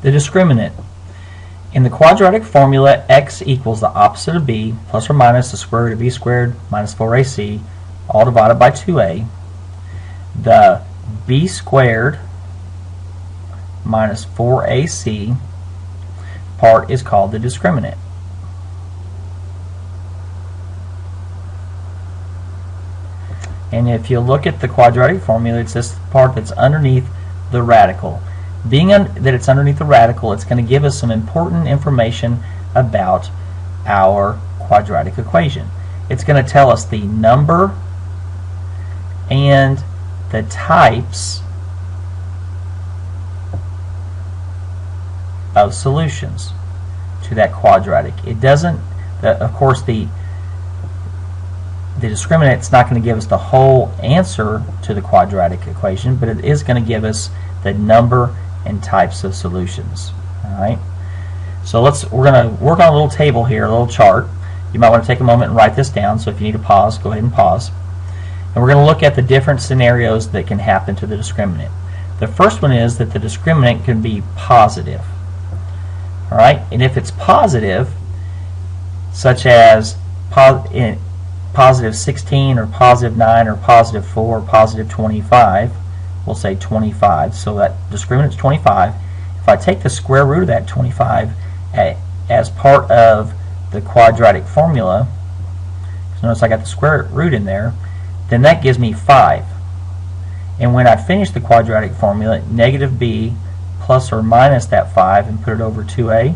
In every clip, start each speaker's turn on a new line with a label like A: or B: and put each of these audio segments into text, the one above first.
A: The discriminant. In the quadratic formula, x equals the opposite of b plus or minus the square root of b squared minus 4ac, all divided by 2a. The b squared minus 4ac part is called the discriminant. And if you look at the quadratic formula, it's this part that's underneath the radical. Being that it's underneath the radical, it's going to give us some important information about our quadratic equation. It's going to tell us the number and the types of solutions to that quadratic. It doesn't, of course, the discriminant is not going to give us the whole answer to the quadratic equation, but it is going to give us the number and types of solutions. All right. So we're going to work on a little table here, a little chart. You might want to take a moment and write this down. So if you need to pause, go ahead and pause. And we're going to look at the different scenarios that can happen to the discriminant. The first one is that the discriminant can be positive. All right. And if it's positive, such as positive 16 or positive 9 or positive 4 or positive 25, we'll say 25, so that discriminant is 25. If I take the square root of that 25 as part of the quadratic formula, notice I got the square root in there, then that gives me 5. And when I finish the quadratic formula, negative b plus or minus that 5 and put it over 2a,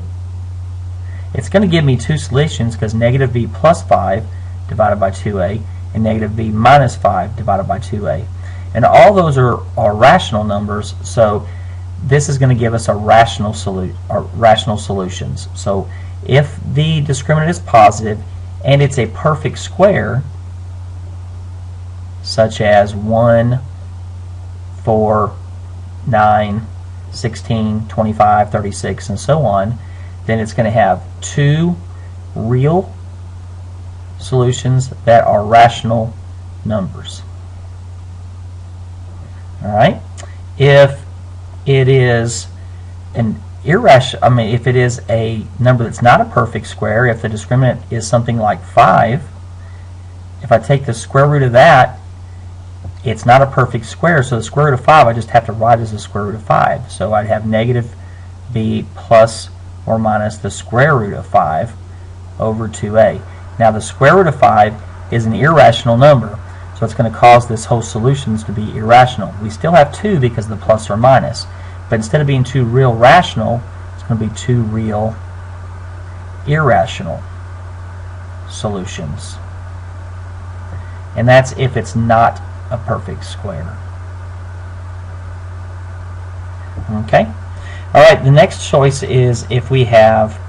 A: it's going to give me two solutions, because negative b plus 5 divided by 2a and negative b minus 5 divided by 2a. And all those are rational numbers, so this is going to give us a rational solutions. So if the discriminant is positive and it's a perfect square, such as 1, 4, 9, 16, 25, 36, and so on, then it's going to have two real solutions that are rational numbers. All right. If it is an irrational, if it is a number that's not a perfect square, if the discriminant is something like 5, if I take the square root of that, it's not a perfect square, so the square root of 5 I just have to write as the square root of 5. So I'd have negative b plus or minus the square root of 5 over 2a. Now the square root of 5 is an irrational number, so it's going to cause this whole solutions to be irrational. We still have 2 because of the plus or minus, but instead of being two real rational, it's going to be two real irrational solutions. And that's if it's not a perfect square. Okay? Alright, the next choice is if we have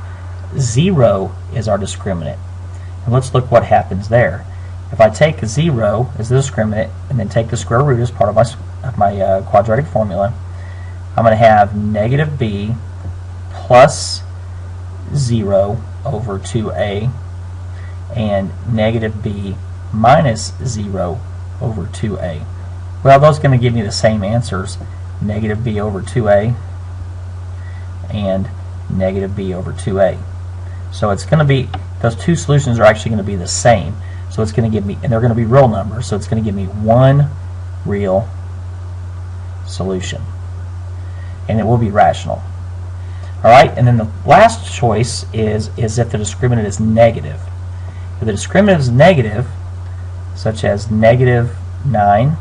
A: 0 as our discriminant. And let's look what happens there. If I take 0 as the discriminant and then take the square root as part of my quadratic formula, I'm going to have negative b plus 0 over 2a and negative b minus 0 over 2a. Well, those are going to give me the same answers, negative b over 2a and negative b over 2a. So it's going to be, those two solutions are actually going to be the same. So it's going to give me, and they're going to be real numbers, so it's going to give me one real solution. And it will be rational. Alright, and then the last choice is if the discriminant is negative. If the discriminant is negative, such as negative 9,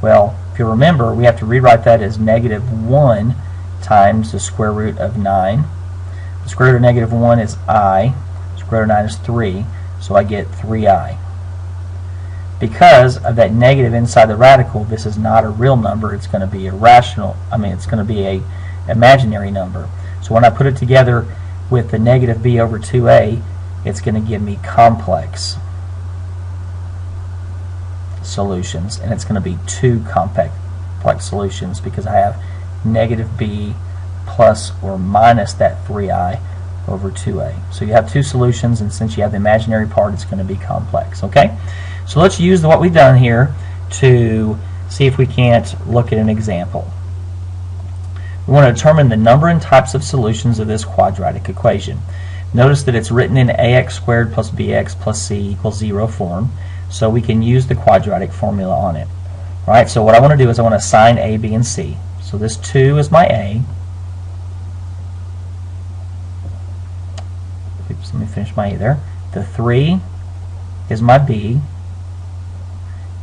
A: well, if you remember, we have to rewrite that as negative 1 times the square root of 9. The square root of negative 1 is I, the square root of 9 is 3, so I get 3i. Because of that negative inside the radical, this is not a real number, it's going to be a rational, it's going to be a imaginary number. So when I put it together with the negative b over 2a, it's going to give me complex solutions, and it's going to be two complex solutions because I have negative b plus or minus that 3i over 2a. So you have two solutions, and since you have the imaginary part, it's going to be complex. Okay? So let's use what we've done here to see if we can't look at an example. We want to determine the number and types of solutions of this quadratic equation. Notice that it's written in ax squared plus bx plus c equals 0 form, so we can use the quadratic formula on it. All right, so what I want to do is I want to assign a, b, and c. So this 2 is my a. Oops, let me finish my a there. The 3 is my b,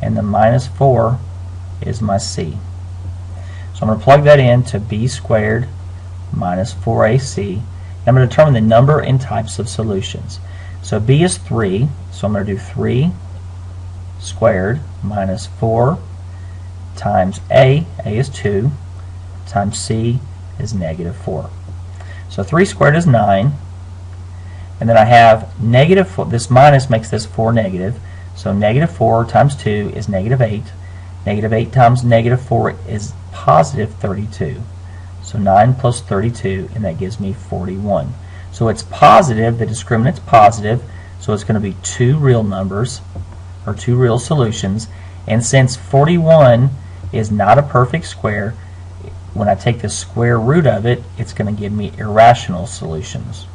A: and the minus 4 is my c. So I'm going to plug that in to b squared minus 4ac. I'm going to determine the number and types of solutions. So b is 3, so I'm going to do 3 squared minus 4 times a is 2, times c is negative 4. So 3 squared is 9, and then I have negative 4, this minus makes this 4 negative, so negative 4 times 2 is negative 8. Negative 8 times negative 4 is positive 32. So 9 plus 32, and that gives me 41. So it's positive, the discriminant's positive, so it's going to be 2 real numbers, or 2 real solutions. And since 41 is not a perfect square, when I take the square root of it, it's going to give me irrational solutions.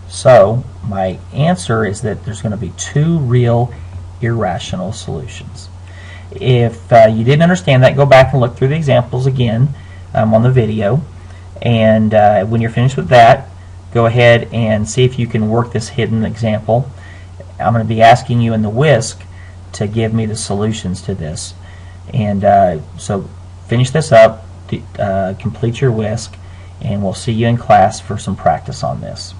A: So my answer is that there's going to be 2 real irrational solutions. If you didn't understand that, go back and look through the examples again on the video, and when you're finished with that, go ahead and see if you can work this hidden example. I'm going to be asking you in the whisk to give me the solutions to this, and so finish this up, complete your whisk, and we'll see you in class for some practice on this.